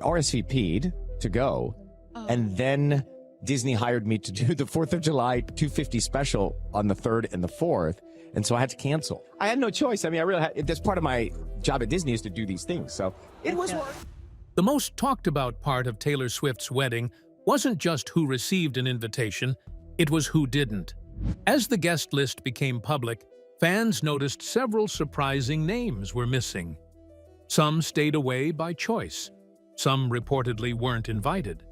RSVP'd to go, and then Disney hired me to do the 4th of July 250 special on the 3rd and the 4th, and so I had to cancel. I had no choice. I mean, I really had, that's part of my job at Disney is to do these things, so it was work. The most talked about part of Taylor Swift's wedding wasn't just who received an invitation, it was who didn't. As the guest list became public, fans noticed several surprising names were missing. Some stayed away by choice, some reportedly weren't invited,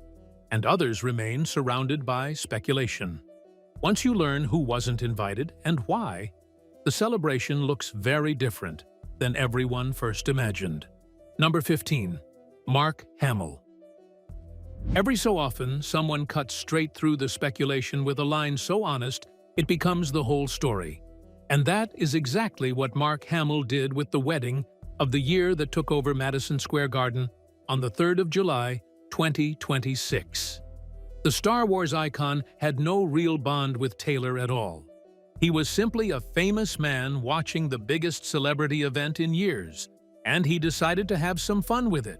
and others remained surrounded by speculation. Once you learn who wasn't invited and why, the celebration looks very different than everyone first imagined. Number 15. Mark Hamill. Every so often, someone cuts straight through the speculation with a line so honest, it becomes the whole story. And that is exactly what Mark Hamill did with the wedding of the year that took over Madison Square Garden on the 3rd of July, 2026. The Star Wars icon had no real bond with Taylor at all. He was simply a famous man watching the biggest celebrity event in years, and he decided to have some fun with it.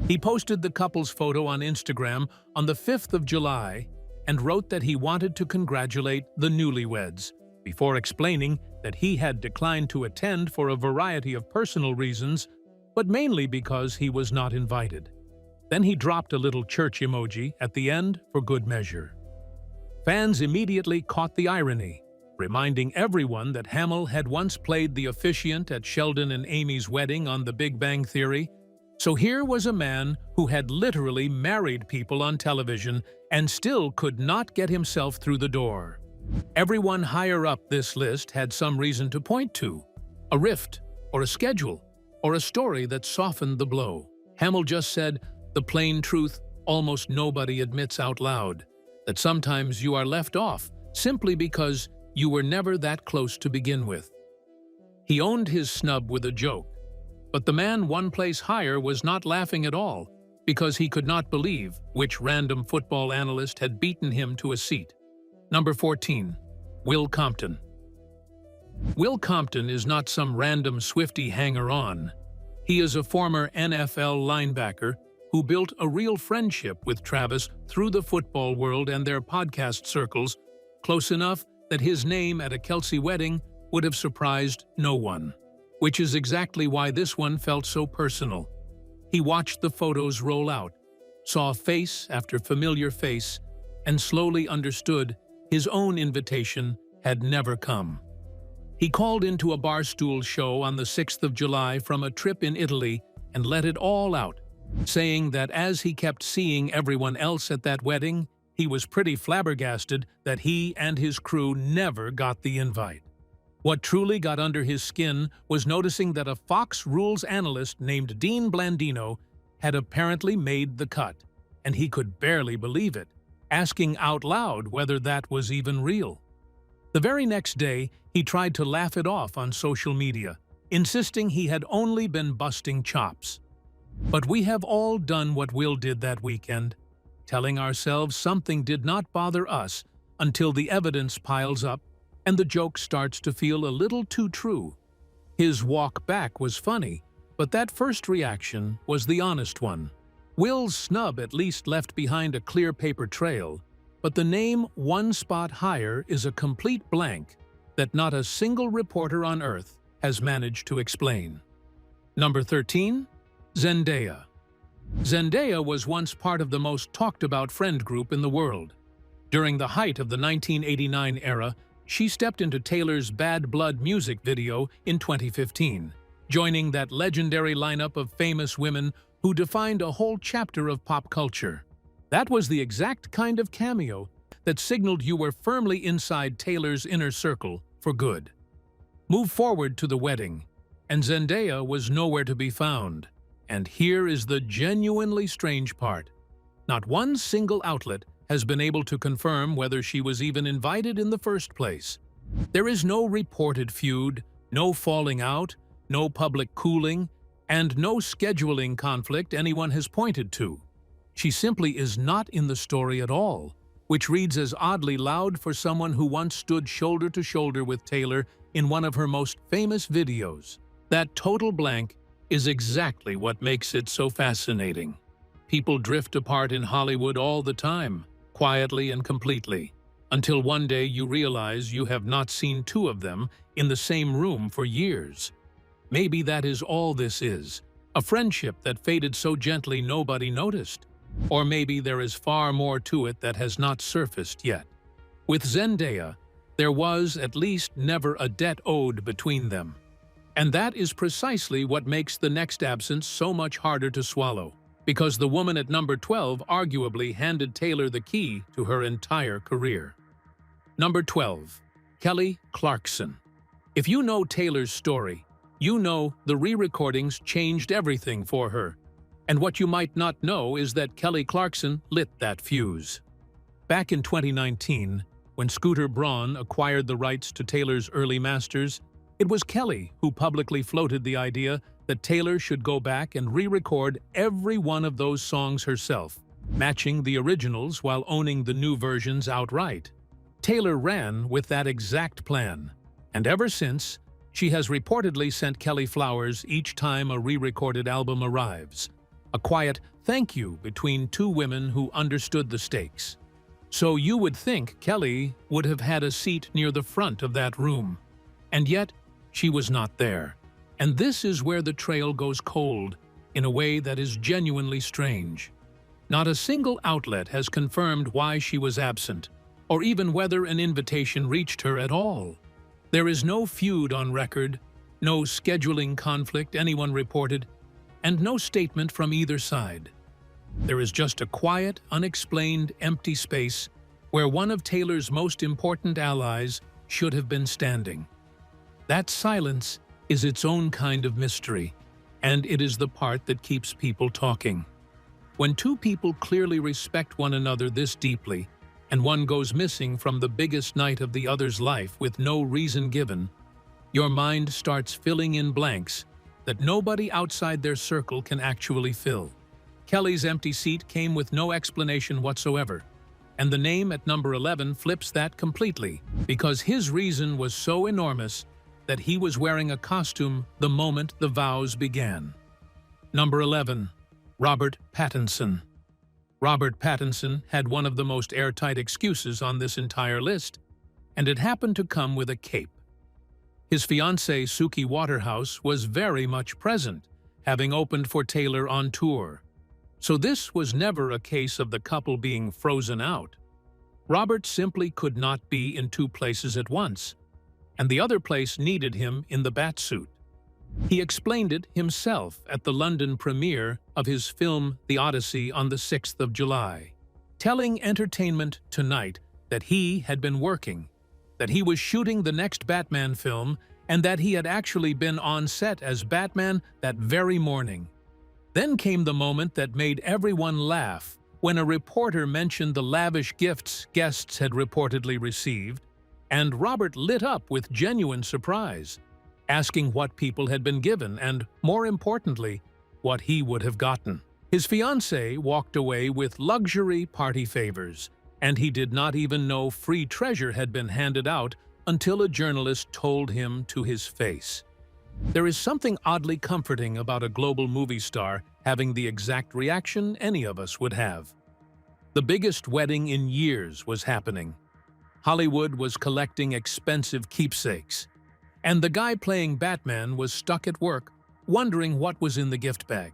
He posted the couple's photo on Instagram on the 5th of July and wrote that he wanted to congratulate the newlyweds, before explaining that he had declined to attend for a variety of personal reasons, but mainly because he was not invited. Then he dropped a little church emoji at the end for good measure. Fans immediately caught the irony, reminding everyone that Hamill had once played the officiant at Sheldon and Amy's wedding on The Big Bang Theory. So here was a man who had literally married people on television and still could not get himself through the door. Everyone higher up this list had some reason to point to, a rift, or a schedule, or a story that softened the blow. Hamill just said the plain truth almost nobody admits out loud, that sometimes you are left off simply because you were never that close to begin with. He owned his snub with a joke, but the man one place higher was not laughing at all because he could not believe which random football analyst had beaten him to a seat. Number 14. Will Compton. Will Compton is not some random Swiftie hanger-on. He is a former NFL linebacker who built a real friendship with Travis through the football world and their podcast circles, close enough that his name at a Kelce wedding would have surprised no one. Which is exactly why this one felt so personal. He watched the photos roll out, saw face after familiar face, and slowly understood his own invitation had never come. He called into a Barstool show on the 6th of July from a trip in Italy and let it all out, saying that as he kept seeing everyone else at that wedding, he was pretty flabbergasted that he and his crew never got the invite. What truly got under his skin was noticing that a Fox Rules analyst named Dean Blandino had apparently made the cut, and he could barely believe it, asking out loud whether that was even real. The very next day, he tried to laugh it off on social media, insisting he had only been busting chops. But we have all done what Will did that weekend, telling ourselves something did not bother us until the evidence piles up and the joke starts to feel a little too true. His walk back was funny, but that first reaction was the honest one. Will's snub at least left behind a clear paper trail, but the name one spot higher is a complete blank that not a single reporter on Earth has managed to explain. Number 13. Zendaya. Zendaya was once part of the most talked about friend group in the world. During the height of the 1989 era, she stepped into Taylor's Bad Blood music video in 2015, joining that legendary lineup of famous women who defined a whole chapter of pop culture. That was the exact kind of cameo that signaled you were firmly inside Taylor's inner circle for good. Move forward to the wedding, and Zendaya was nowhere to be found. And here is the genuinely strange part. Not one single outlet has been able to confirm whether she was even invited in the first place. There is no reported feud, no falling out, no public cooling, and no scheduling conflict anyone has pointed to. She simply is not in the story at all, which reads as oddly loud for someone who once stood shoulder to shoulder with Taylor in one of her most famous videos. That total blank is exactly what makes it so fascinating. People drift apart in Hollywood all the time, quietly and completely, until one day you realize you have not seen two of them in the same room for years. Maybe that is all this is, a friendship that faded so gently nobody noticed. Or maybe there is far more to it that has not surfaced yet. With Zendaya, there was at least never a debt owed between them. And that is precisely what makes the next absence so much harder to swallow, because the woman at number 12 arguably handed Taylor the key to her entire career. Number 12. Kelly Clarkson. If you know Taylor's story, you know the re-recordings changed everything for her. And what you might not know is that Kelly Clarkson lit that fuse. Back in 2019, when Scooter Braun acquired the rights to Taylor's early masters, it was Kelly who publicly floated the idea that Taylor should go back and re-record every one of those songs herself, matching the originals while owning the new versions outright. Taylor ran with that exact plan, and ever since, she has reportedly sent Kelly flowers each time a re-recorded album arrives. A quiet thank you between two women who understood the stakes. So you would think Kelly would have had a seat near the front of that room. And yet, she was not there. And this is where the trail goes cold, in a way that is genuinely strange. Not a single outlet has confirmed why she was absent, or even whether an invitation reached her at all. There is no feud on record, no scheduling conflict anyone reported, and no statement from either side. There is just a quiet, unexplained, empty space where one of Taylor's most important allies should have been standing. That silence is its own kind of mystery, and it is the part that keeps people talking. When two people clearly respect one another this deeply, and one goes missing from the biggest night of the other's life with no reason given, your mind starts filling in blanks that nobody outside their circle can actually fill. Kelly's empty seat came with no explanation whatsoever, and the name at number 11 flips that completely, because his reason was so enormous that he was wearing a costume the moment the vows began. Number 11. Robert Pattinson. Robert Pattinson had one of the most airtight excuses on this entire list, and it happened to come with a cape. His fiancée Suki Waterhouse was very much present, having opened for Taylor on tour. So this was never a case of the couple being frozen out. Robert simply could not be in two places at once, and the other place needed him in the batsuit. He explained it himself at the London premiere of his film The Odyssey on the 6th of July, telling Entertainment Tonight that he had been working, that he was shooting the next Batman film, and that he had actually been on set as Batman that very morning. Then came the moment that made everyone laugh when a reporter mentioned the lavish gifts guests had reportedly received, and Robert lit up with genuine surprise, asking what people had been given and, more importantly, what he would have gotten. His fiancée walked away with luxury party favors, and he did not even know free treasure had been handed out until a journalist told him to his face. There is something oddly comforting about a global movie star having the exact reaction any of us would have. The biggest wedding in years was happening. Hollywood was collecting expensive keepsakes, and the guy playing Batman was stuck at work, wondering what was in the gift bag.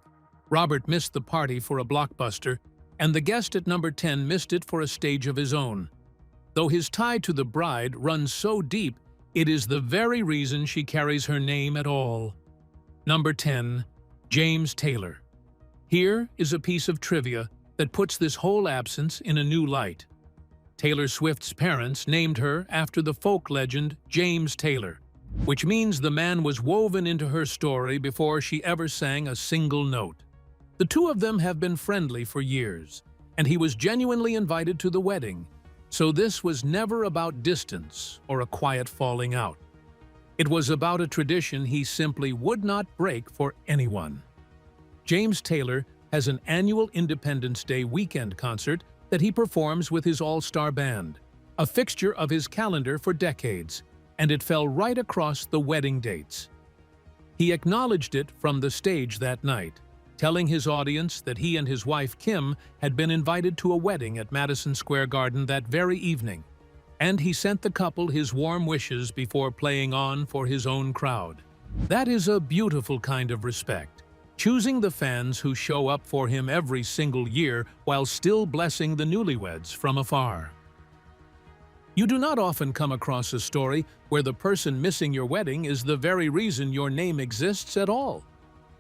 Robert missed the party for a blockbuster, and the guest at number 10 missed it for a stage of his own. Though his tie to the bride runs so deep, it is the very reason she carries her name at all. Number 10. James Taylor. Here is a piece of trivia that puts this whole absence in a new light. Taylor Swift's parents named her after the folk legend James Taylor, which means the man was woven into her story before she ever sang a single note. The two of them have been friendly for years, and he was genuinely invited to the wedding, so this was never about distance or a quiet falling out. It was about a tradition he simply would not break for anyone. James Taylor has an annual Independence Day weekend concert that he performs with his all-star band, a fixture of his calendar for decades, and it fell right across the wedding dates. He acknowledged it from the stage that night, telling his audience that he and his wife Kim had been invited to a wedding at Madison Square Garden that very evening, and he sent the couple his warm wishes before playing on for his own crowd. That is a beautiful kind of respect, choosing the fans who show up for him every single year while still blessing the newlyweds from afar. You do not often come across a story where the person missing your wedding is the very reason your name exists at all.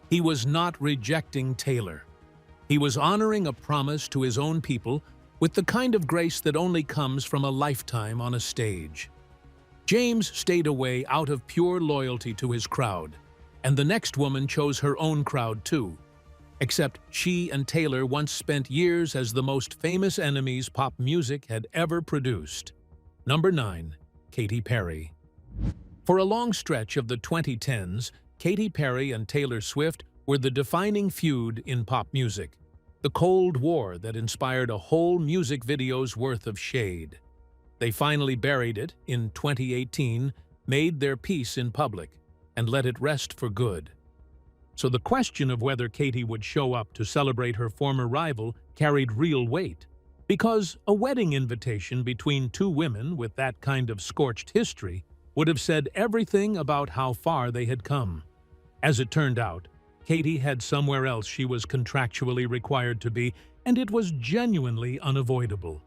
He was not rejecting Taylor. He was honoring a promise to his own people with the kind of grace that only comes from a lifetime on a stage. James stayed away out of pure loyalty to his crowd, and the next woman chose her own crowd too. Except she and Taylor once spent years as the most famous enemies pop music had ever produced. Number 9. Katy Perry. For a long stretch of the 2010s, Katy Perry and Taylor Swift were the defining feud in pop music, the Cold War that inspired a whole music video's worth of shade. They finally buried it in 2018, made their peace in public, and let it rest for good. So the question of whether Katy would show up to celebrate her former rival carried real weight, because a wedding invitation between two women with that kind of scorched history would have said everything about how far they had come. As it turned out, Katy had somewhere else she was contractually required to be, and it was genuinely unavoidable.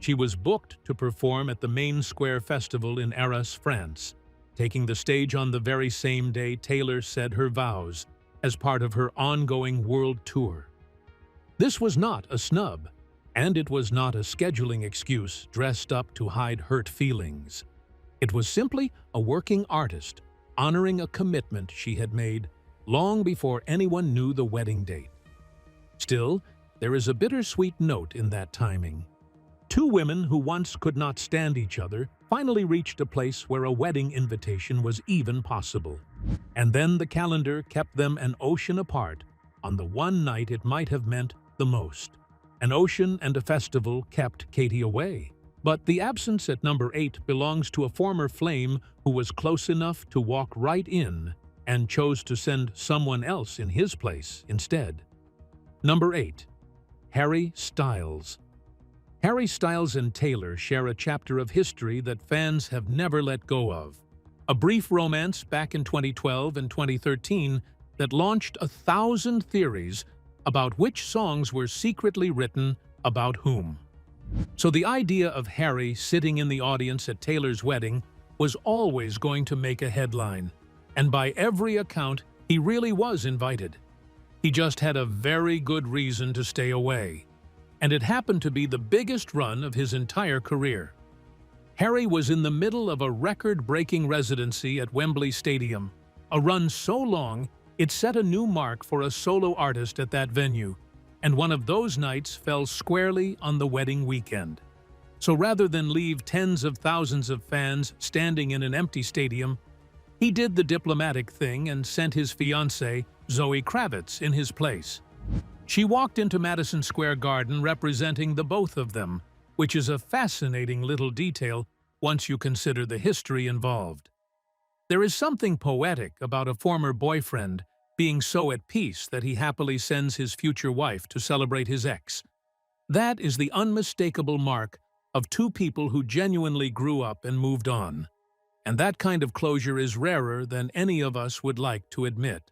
She was booked to perform at the Main Square Festival in Arras, France, taking the stage on the very same day Taylor said her vows as part of her ongoing world tour. This was not a snub, and it was not a scheduling excuse dressed up to hide hurt feelings. It was simply a working artist honoring a commitment she had made long before anyone knew the wedding date. Still, there is a bittersweet note in that timing. Two women who once could not stand each other finally reached a place where a wedding invitation was even possible. And then the calendar kept them an ocean apart on the one night it might have meant the most. An ocean and a festival kept Katy away. But the absence at number 8 belongs to a former flame who was close enough to walk right in and chose to send someone else in his place instead. Number 8. Harry Styles. Harry Styles and Taylor share a chapter of history that fans have never let go of. A brief romance back in 2012 and 2013 that launched 1,000 theories about which songs were secretly written about whom. So the idea of Harry sitting in the audience at Taylor's wedding was always going to make a headline. And by every account, he really was invited. He just had a very good reason to stay away. And it happened to be the biggest run of his entire career. Harry was in the middle of a record-breaking residency at Wembley Stadium, a run so long it set a new mark for a solo artist at that venue, and one of those nights fell squarely on the wedding weekend. So rather than leave tens of thousands of fans standing in an empty stadium, he did the diplomatic thing and sent his fiancée, Zoe Kravitz, in his place. She walked into Madison Square Garden representing the both of them, which is a fascinating little detail once you consider the history involved. There is something poetic about a former boyfriend being so at peace that he happily sends his future wife to celebrate his ex. That is the unmistakable mark of two people who genuinely grew up and moved on. And that kind of closure is rarer than any of us would like to admit.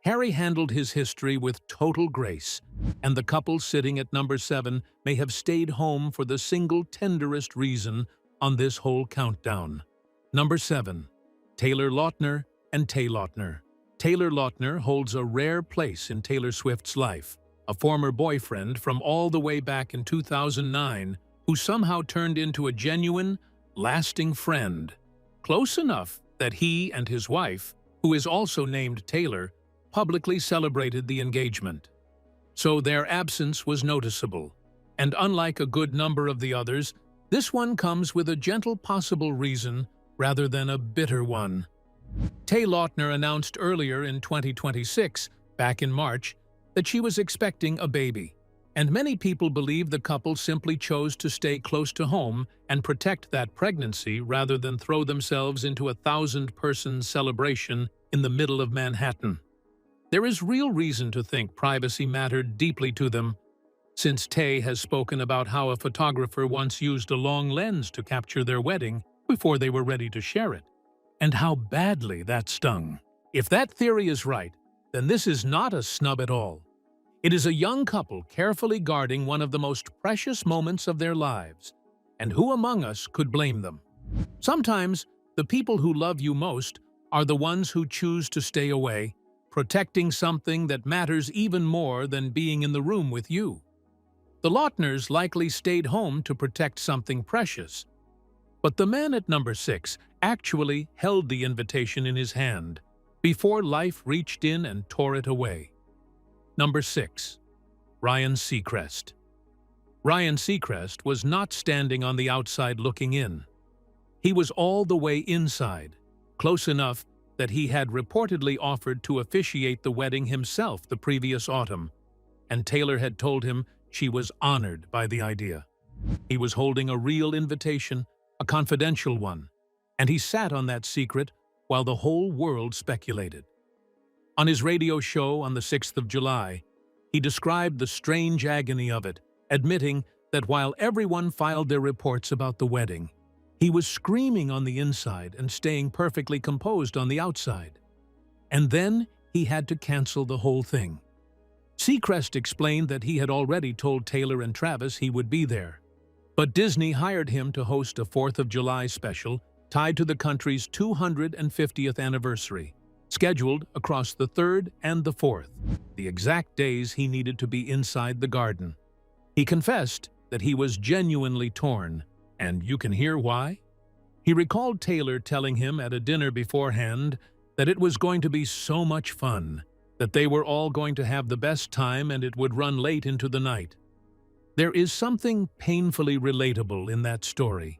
Harry handled his history with total grace, and the couple sitting at number 7 may have stayed home for the single tenderest reason on this whole countdown. Number 7. Taylor Lautner and Tay Lautner. Taylor Lautner holds a rare place in Taylor Swift's life, a former boyfriend from all the way back in 2009 who somehow turned into a genuine, lasting friend. Close enough that he and his wife, who is also named Taylor, publicly celebrated the engagement. So their absence was noticeable, and unlike a good number of the others, this one comes with a gentle possible reason rather than a bitter one. Tay Lautner announced earlier in 2026, back in March, that she was expecting a baby, and many people believe the couple simply chose to stay close to home and protect that pregnancy rather than throw themselves into a 1,000-person celebration in the middle of Manhattan. There is real reason to think privacy mattered deeply to them, since Tay has spoken about how a photographer once used a long lens to capture their wedding before they were ready to share it, and how badly that stung. If that theory is right, then this is not a snub at all. It is a young couple carefully guarding one of the most precious moments of their lives, and who among us could blame them? Sometimes, the people who love you most are the ones who choose to stay away, protecting something that matters even more than being in the room with you. The Lautners likely stayed home to protect something precious, but the man at number 6 actually held the invitation in his hand before life reached in and tore it away. Number 6. Ryan Seacrest. Ryan Seacrest was not standing on the outside looking in. He was all the way inside, close enough that he had reportedly offered to officiate the wedding himself the previous autumn, and Taylor had told him she was honored by the idea. He was holding a real invitation, a confidential one, and he sat on that secret while the whole world speculated. On his radio show on the 6th of July, he described the strange agony of it, admitting that while everyone filed their reports about the wedding, he was screaming on the inside and staying perfectly composed on the outside. And then he had to cancel the whole thing. Seacrest explained that he had already told Taylor and Travis he would be there, but Disney hired him to host a 4th of July special tied to the country's 250th anniversary, scheduled across the 3rd and the 4th, the exact days he needed to be inside the garden. He confessed that he was genuinely torn, and you can hear why. He recalled Taylor telling him at a dinner beforehand that it was going to be so much fun, that they were all going to have the best time and it would run late into the night. There is something painfully relatable in that story.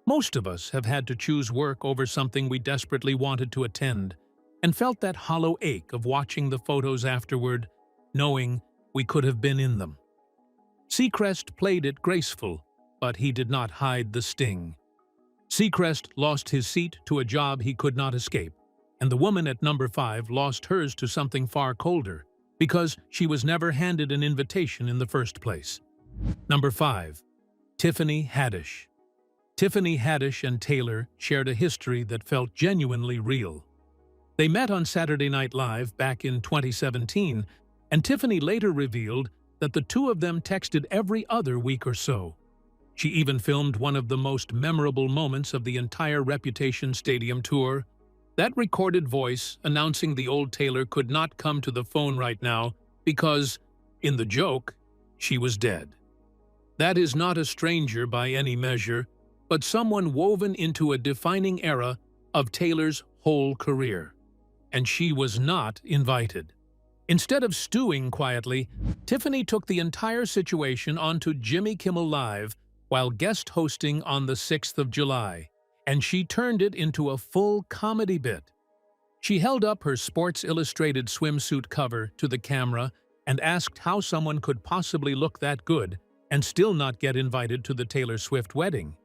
Most of us have had to choose work over something we desperately wanted to attend, and felt that hollow ache of watching the photos afterward, knowing we could have been in them. Seacrest played it graceful, but he did not hide the sting. Seacrest lost his seat to a job he could not escape, and the woman at number 5 lost hers to something far colder, because she was never handed an invitation in the first place. Number 5. Tiffany Haddish. Tiffany Haddish and Taylor shared a history that felt genuinely real. They met on Saturday Night Live back in 2017, and Tiffany later revealed that the two of them texted every other week or so. She even filmed one of the most memorable moments of the entire Reputation Stadium tour, that recorded voice announcing the old Taylor could not come to the phone right now because, in the joke, she was dead. That is not a stranger by any measure, but someone woven into a defining era of Taylor's whole career. And she was not invited. Instead of stewing quietly, Tiffany took the entire situation onto Jimmy Kimmel Live while guest hosting on the 6th of July, and she turned it into a full comedy bit. She held up her Sports Illustrated swimsuit cover to the camera and asked how someone could possibly look that good and still not get invited to the Taylor Swift wedding.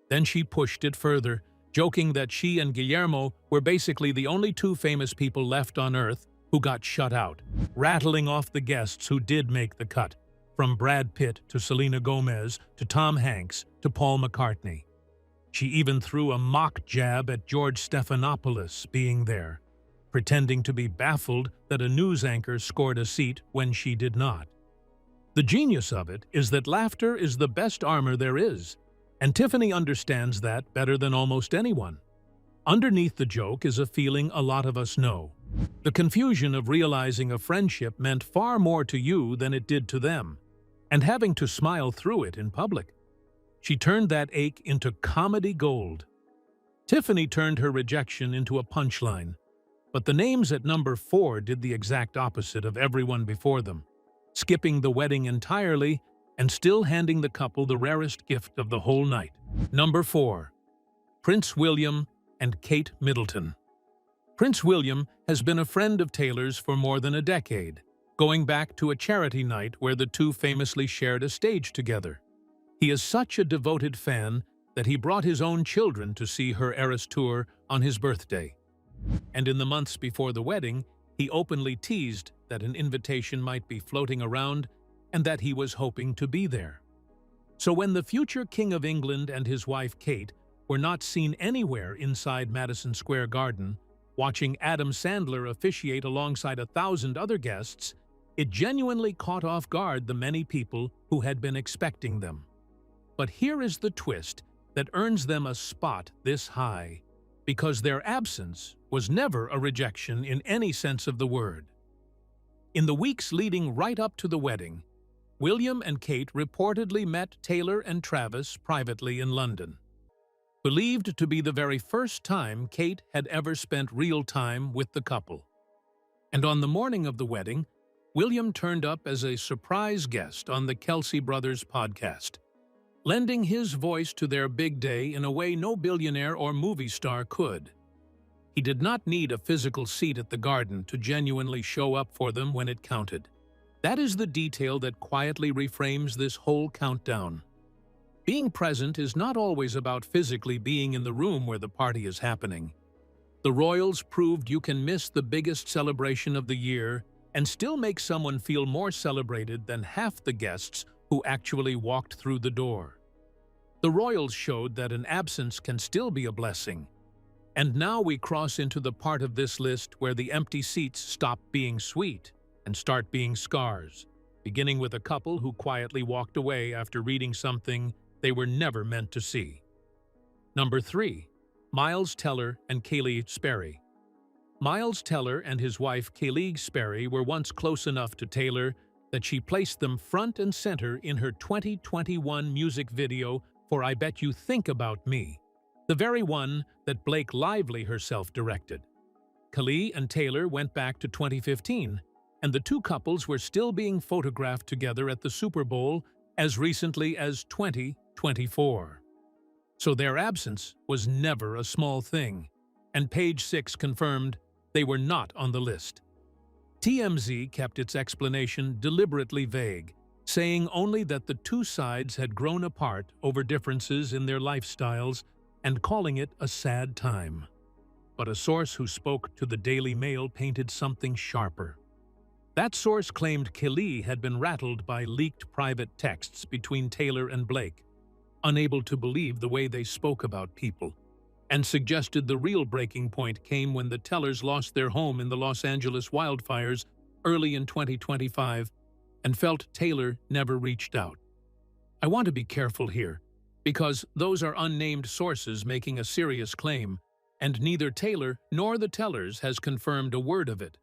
Then she pushed it further, joking that she and Guillermo were basically the only two famous people left on Earth who got shut out, rattling off the guests who did make the cut, from Brad Pitt to Selena Gomez to Tom Hanks to Paul McCartney. She even threw a mock jab at George Stephanopoulos being there, pretending to be baffled that a news anchor scored a seat when she did not. The genius of it is that laughter is the best armor there is, and Tiffany understands that better than almost anyone. Underneath the joke is a feeling a lot of us know. The confusion of realizing a friendship meant far more to you than it did to them, and having to smile through it in public. She turned that ache into comedy gold. Tiffany turned her rejection into a punchline, but the names at number 4 did the exact opposite of everyone before them, skipping the wedding entirely and still handing the couple the rarest gift of the whole night. Number 4. Prince William and Kate Middleton. Prince William has been a friend of Taylor's for more than a decade, going back to a charity night where the two famously shared a stage together. He is such a devoted fan that he brought his own children to see her Eras Tour on his birthday. And in the months before the wedding, he openly teased that an invitation might be floating around and that he was hoping to be there. So when the future King of England and his wife Kate were not seen anywhere inside Madison Square Garden, watching Adam Sandler officiate alongside 1,000 other guests, it genuinely caught off guard the many people who had been expecting them. But here is the twist that earns them a spot this high, because their absence was never a rejection in any sense of the word. In the weeks leading right up to the wedding, William and Kate reportedly met Taylor and Travis privately in London. Believed to be the very first time Kate had ever spent real time with the couple. And on the morning of the wedding, William turned up as a surprise guest on the Kelce Brothers podcast, lending his voice to their big day in a way no billionaire or movie star could. He did not need a physical seat at the Garden to genuinely show up for them when it counted. That is the detail that quietly reframes this whole countdown. Being present is not always about physically being in the room where the party is happening. The Royals proved you can miss the biggest celebration of the year and still make someone feel more celebrated than half the guests who actually walked through the door. The Royals showed that an absence can still be a blessing. And now we cross into the part of this list where the empty seats stop being sweet and start being scars, beginning with a couple who quietly walked away after reading something they were never meant to see. Number 3. Miles Teller and Kaylee Sperry. Miles Teller and his wife Kaylee Sperry were once close enough to Taylor that she placed them front and center in her 2021 music video for I Bet You Think About Me, the very one that Blake Lively herself directed. Kaylee and Taylor went back to 2015, and the two couples were still being photographed together at the Super Bowl as recently as 2024. So their absence was never a small thing, and Page Six confirmed they were not on the list. TMZ kept its explanation deliberately vague, saying only that the two sides had grown apart over differences in their lifestyles and calling it a sad time. But a source who spoke to the Daily Mail painted something sharper. That source claimed Kaylee had been rattled by leaked private texts between Taylor and Blake, unable to believe the way they spoke about people, and suggested the real breaking point came when the Tellers lost their home in the Los Angeles wildfires early in 2025 and felt Taylor never reached out. I want to be careful here, because those are unnamed sources making a serious claim, and neither Taylor nor the Tellers has confirmed a word of it.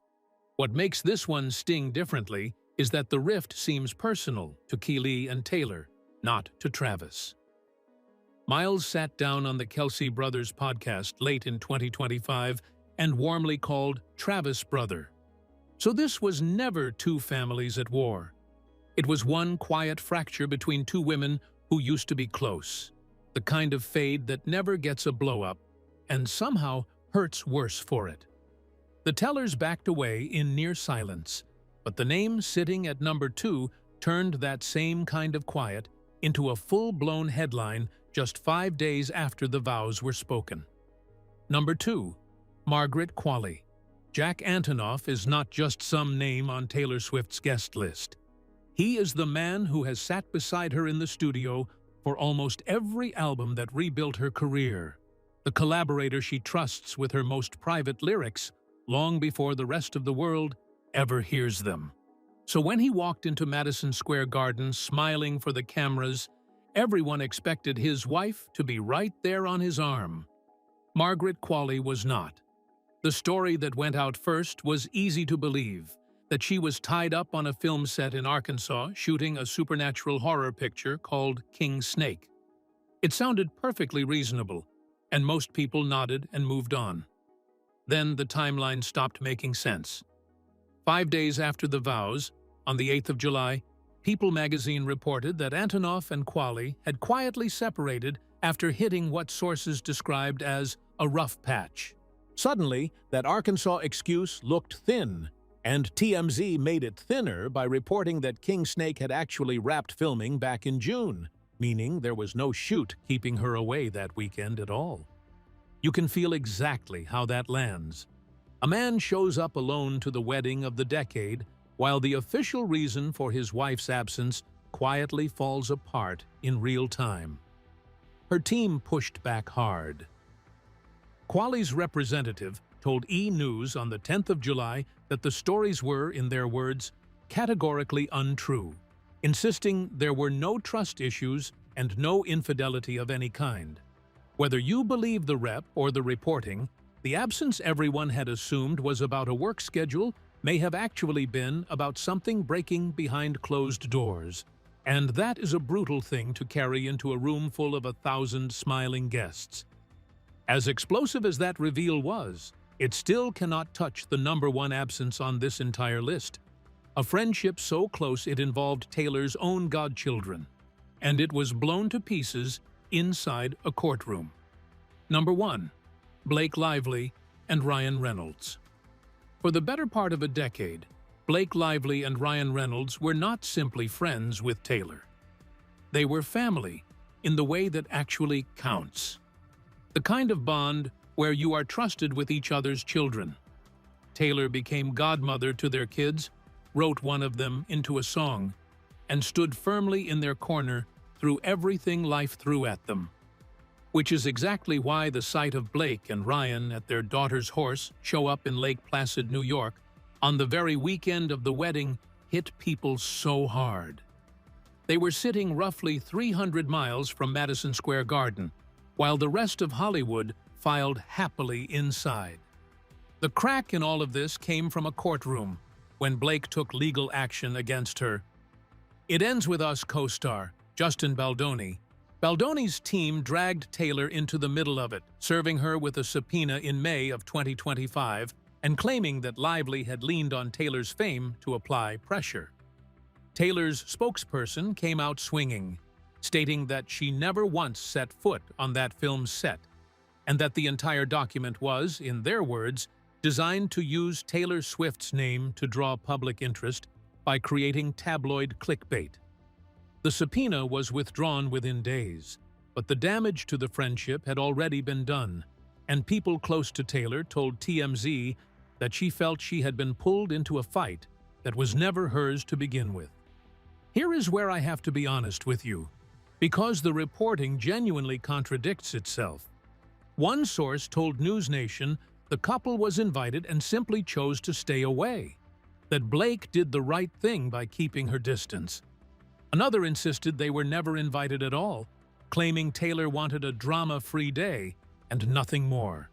What makes this one sting differently is that the rift seems personal to Kaylee and Taylor, not to Travis. Miles sat down on the Kelce Brothers podcast late in 2025 and warmly called Travis brother. So this was never two families at war. It was one quiet fracture between two women who used to be close, the kind of fade that never gets a blow-up and somehow hurts worse for it. The Tellers backed away in near silence, but the name sitting at number 2 turned that same kind of quiet into a full-blown headline just 5 days after the vows were spoken. Number 2. Margaret Qualley. Jack Antonoff is not just some name on Taylor Swift's guest list. He is the man who has sat beside her in the studio for almost every album that rebuilt her career, the collaborator she trusts with her most private lyrics long before the rest of the world ever hears them. So when he walked into Madison Square Garden smiling for the cameras, everyone expected his wife to be right there on his arm. Margaret Qualley was not. The story that went out first was easy to believe, that she was tied up on a film set in Arkansas shooting a supernatural horror picture called King Snake. It sounded perfectly reasonable, and most people nodded and moved on. Then the timeline stopped making sense. 5 days after the vows, on the 8th of July, People magazine reported that Antonoff and Qualley had quietly separated after hitting what sources described as a rough patch. Suddenly, that Arkansas excuse looked thin, and TMZ made it thinner by reporting that King Snake had actually wrapped filming back in June, meaning there was no shoot keeping her away that weekend at all. You can feel exactly how that lands. A man shows up alone to the wedding of the decade, while the official reason for his wife's absence quietly falls apart in real time. Her team pushed back hard. Quali's representative told E! News on the 10th of July that the stories were, in their words, categorically untrue, insisting there were no trust issues and no infidelity of any kind. Whether you believe the rep or the reporting, the absence everyone had assumed was about a work schedule may have actually been about something breaking behind closed doors. And that is a brutal thing to carry into a room full of 1,000 smiling guests. As explosive as that reveal was, it still cannot touch the #1 absence on this entire list. A friendship so close it involved Taylor's own godchildren, and it was blown to pieces inside a courtroom. Number 1. Blake Lively and Ryan Reynolds. For the better part of a decade, Blake Lively and Ryan Reynolds were not simply friends with Taylor. They were family in the way that actually counts. The kind of bond where you are trusted with each other's children. Taylor became godmother to their kids, wrote one of them into a song, and stood firmly in their corner through everything life threw at them. Which is exactly why the sight of Blake and Ryan at their daughter's horse show up in Lake Placid, New York, on the very weekend of the wedding hit people so hard. They were sitting roughly 300 miles from Madison Square Garden, while the rest of Hollywood filed happily inside. The crack in all of this came from a courtroom, when Blake took legal action against her. It ends with US co-star Justin Baldoni. Baldoni's team dragged Taylor into the middle of it, serving her with a subpoena in May of 2025 and claiming that Lively had leaned on Taylor's fame to apply pressure. Taylor's spokesperson came out swinging, stating that she never once set foot on that film's set, and that the entire document was, in their words, designed to use Taylor Swift's name to draw public interest by creating tabloid clickbait. The subpoena was withdrawn within days, but the damage to the friendship had already been done, and people close to Taylor told TMZ that she felt she had been pulled into a fight that was never hers to begin with. Here is where I have to be honest with you, because the reporting genuinely contradicts itself. One source told NewsNation the couple was invited and simply chose to stay away, that Blake did the right thing by keeping her distance. Another insisted they were never invited at all, claiming Taylor wanted a drama-free day and nothing more.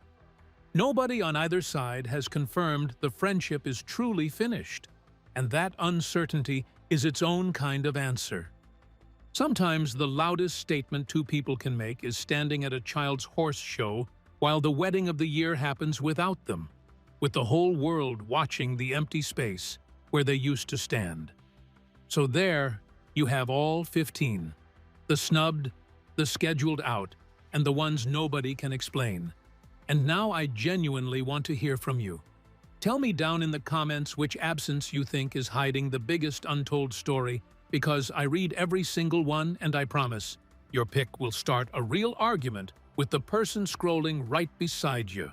Nobody on either side has confirmed the friendship is truly finished, and that uncertainty is its own kind of answer. Sometimes the loudest statement two people can make is standing at a child's horse show while the wedding of the year happens without them, with the whole world watching the empty space where they used to stand. So there you have all 15, the snubbed, the scheduled out, and the ones nobody can explain. And now I genuinely want to hear from you. Tell me down in the comments which absence you think is hiding the biggest untold story, because I read every single one and I promise, your pick will start a real argument with the person scrolling right beside you.